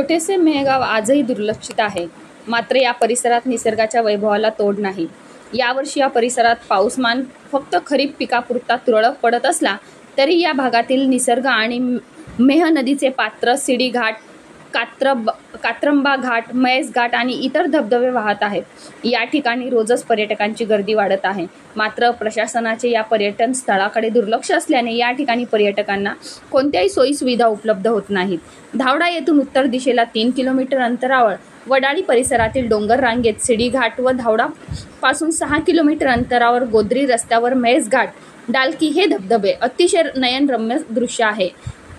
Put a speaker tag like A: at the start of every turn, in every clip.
A: छोटेसे मेहगाव आजही दुर्लक्षित आहे. मात्र या परिसरात निसर्गाच्या वैभवाला तोड नाही. यावर्षी या परिसरात पाऊसमान फक्त खरीप पिकापुरता तुरळक पडत असला तरी या भागातील निसर्ग आणि मेह नदीचे पात्र, सिडी घाट, कात्रंबा घाट, महेश घाट आणि इतर धबधबे वाहत आहेत. या ठिकाणी रोजच पर्यटकांची गर्दी वाढत आहे. मात्र प्रशासनाचे या पर्यटन स्थळाकडे दुर्लक्ष असल्याने या ठिकाणी पर्यटकांना कोणत्याही सोयीसुविधा उपलब्ध होत नाहीत. धावडा येथून उत्तर दिशेला 3 किलोमीटर अंतरावर वडाळी परिसरातील डोंगर रांगेत सिडी घाट व धावडा पासून 6 किलोमीटर अंतरावर गोद्री रस्त्यावर महेश घाट, डालकी हे धबधबे अतिशय नयनरम्य दृश्य आहे.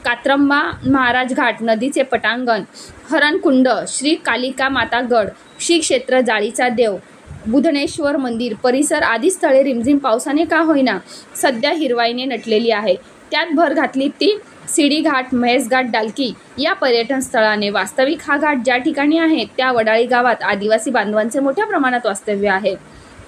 A: कात्रंबा महाराज घाट, नदीचे पटांगण, हरणकुंड, श्री कालिका माता गड, श्री क्षेत्र जाळीचा देव, बुधनेश्वर मंदिर परिसर आदी स्थळे रिमझिम पावसाने का होईना सध्या हिरवाईने नटलेली आहे. त्यात भर घातली ती सिडी घाट, महेश घाट, डालकी या पर्यटन स्थळाने. वास्तविक हा घाट ज्या ठिकाणी आहे त्या वडाळी गावात आदिवासी बांधवांचे मोठ्या प्रमाणात वास्तव्य आहे.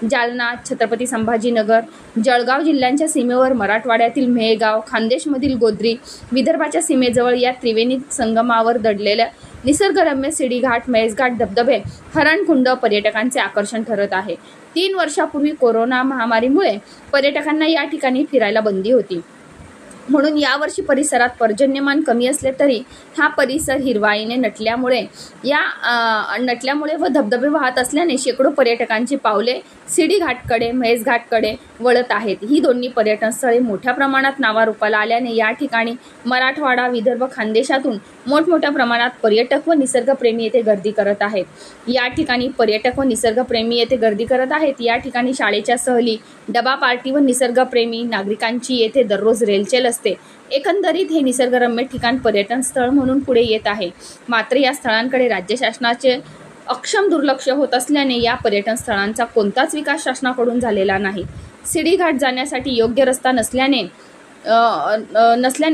A: जालना, छत्रपती संभाजीनगर, जळगाव जिल्ह्यांच्या सीमेवर मराठवाड्यातील मेहगाव, खानदेशमधील गोद्री, विदर्भाच्या सीमेजवळ या त्रिवेणी संगमावर दडलेल्या निसर्गरम्य सिडी घाट, महेश घाट, धबधबे, हरणकुंड पर्यटकांचे आकर्षण ठरत आहे. 3 वर्षापूर्वी कोरोना महामारीमुळे पर्यटकांना या ठिकाणी फिरायला बंदी होती. म्हणून यावर्षी परिसरात पर्जन्यमान कमी असले तरी हा परिसर हिरवाईने नटल्यामुळे व धबधबे वाहत असल्याने शेकडो पर्यटकांची पावले सिडी घाटकडे, महेश घाटकडे वळत आहेत. ही दोन्ही पर्यटन स्थळे मोठ्या प्रमाणात नावारूपाला आल्याने या ठिकाणी मराठवाडा, विदर्भ, खानदेशातून मोठमोठ्या प्रमाणात पर्यटक व निसर्गप्रेमी येथे गर्दी करत आहेत. या ठिकाणी या ठिकाणी शाळेच्या सहली, डबा पार्टी व निसर्गप्रेमी नागरिकांची येथे दररोज रेलचेल असते. एकंदरीत हे निसर्गरम्य ठिकाण पर्यटन स्थळ म्हणून पुढे येत आहे. मात्र या स्थळांकडे राज्य शासनाचे अक्षम दुर्लक्ष होत असल्याने या पर्यटन स्थळांचा कोणताच विकास शासनाकडून झालेला नाही. सिडी घाट जाण्यासाठी योग्य रस्ता नसल्याने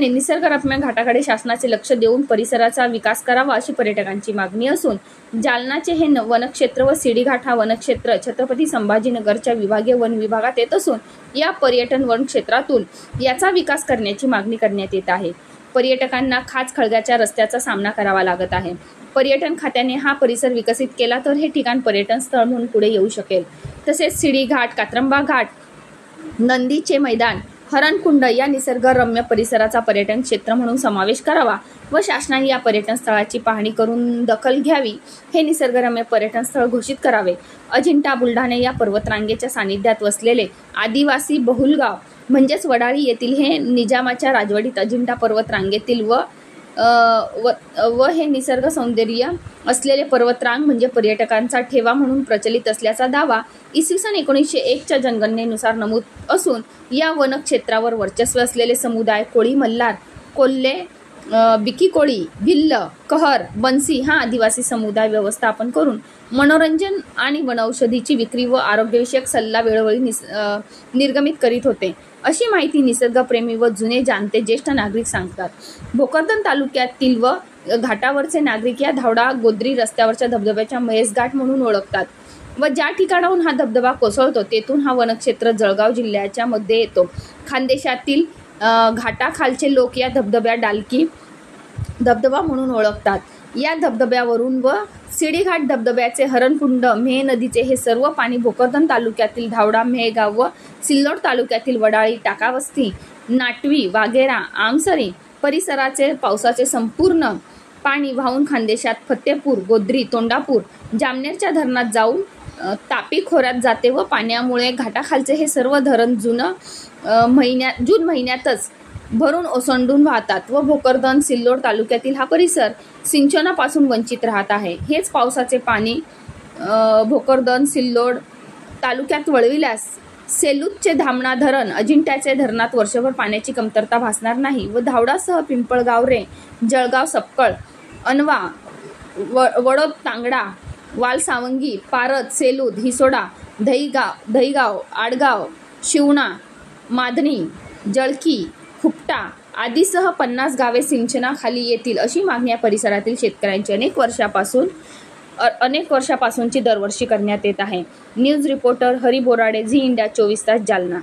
A: निसर्गरम्य घाटाकडे शासनाचे लक्ष देऊन परिसराचा विकास करावा अशी पर्यटकांची मागणी असून जालनाचे हे वनक्षेत्र व सिडी घाट हा वनक्षेत्र छत्रपती संभाजीनगरच्या विभागीय वन विभागात येत असून या पर्यटन वन क्षेत्रातून याचा विकास करण्याची मागणी करण्यात येत आहे. पर्यटकांना खाचखळग्याच्या रस्त्याचा सामना करावा लागत आहे. पर्यटन खात्याने हा परिसर विकसित केला तर हे ठिकाण पर्यटन स्थळ म्हणून पुढे येऊ शकेल. तसेच सिडी घाट, कात्रंबा घाट, नंदीचे मैदान, हरणकुंड या निसर्गरम्य परिसराचा पर्यटन क्षेत्र म्हणून समावेश करावा व शासनाने या पर्यटन स्थळाची पाहणी करून दखल घ्यावी. हे निसर्गरम्य पर्यटन स्थळ घोषित करावे. अजिंठा, बुलढाणा या पर्वतरांगेच्या सानिध्यात वसलेले आदिवासी बहुल गाव म्हणजेच वडाळी येथील हे निजामाच्या राजवटीत अजिंठा पर्वतरांगेतील व हे निसर्ग सौंदर्य असलेले पर्वतरांग म्हणजे पर्यटकांचा ठेवा म्हणून प्रचलित असल्याचा दावा इसवी सन 1901च्या जनगणनेनुसार नमूद असून या वनक्षेत्रावर वर्चस्व असलेले समुदाय कोळी, मल्हार, कोल्हे, बिकी कोळी, भिल्ल, कहर, बन्सी हा आदिवासी समुदाय व्यवस्थापन करून मनोरंजन आणि वनौषधीची विक्री व आरोग्यविषयक सल्ला वेळोवेळी निर्गमित करीत होते अशी माहिती निसर्गप्रेमी व जुने जाणते ज्येष्ठ नागरिक सांगतात. भोकरदन तालुक्यातील व घाटावरचे नागरिक या धावडा, गोद्री रस्त्यावरच्या धबधब्याच्या महेश घाट म्हणून ओळखतात व ज्या ठिकाणाहून हा धबधबा कोसळतो तेथून हा वनक्षेत्र जळगाव जिल्ह्याच्या मध्ये येतो. खानदेशातील घाटाखालचे लोक या धबधब्या डालकी धबधबा म्हणून ओळखतात. या धबधब्यावरून व सिडी घाट धबधब्याचे हरणकुंड, मेह नदीचे हे सर्व पाणी भोकरदन तालुक्यातील धावडा, मेहगाव व सिल्लोड तालुक्यातील वडाळी, टाकावस्ती, नाटवी, वाघेरा, आमसरी परिसराचे पावसाचे संपूर्ण पाणी वाहून खानदेशात फतेपूर, गोद्री, तोंडापूर, जामनेरच्या धरणात जाऊन तापी खोऱ्यात जाते व पाण्यामुळे घाटाखालचे हे सर्व धरण जून महिन्यातच भरून ओसंडून वाहतात व भोकरदन, सिल्लोड तालुक्यातील हा परिसर सिंचनापासून वंचित राहत आहे. हेच पावसाचे पाणी भोकरदन, सिल्लोड तालुक्यात वळविल्यास सेलूतचे धामणा धरण, अजिंठ्याचे धरणात वर्षभर पाण्याची कमतरता भासणार नाही व धावडासह पिंपळगावरे, जळगाव, सपकळ, अनवा, वडोद, तांगडा, वालसावंगी, पारत, सेलूत, हिसोडा, दहीगाव, आडगाव, शिवणा, माधणी, जळकी, खुपटा आदीसह 50 गावे सिंचनाखाली येतील अशी मागणी या परिसरातील शेतकऱ्यांची अनेक वर्षापासूनची दरवर्षी करण्यात येत आहे. News reporter Hari Borade, Zee India 24 Taas, Jalna.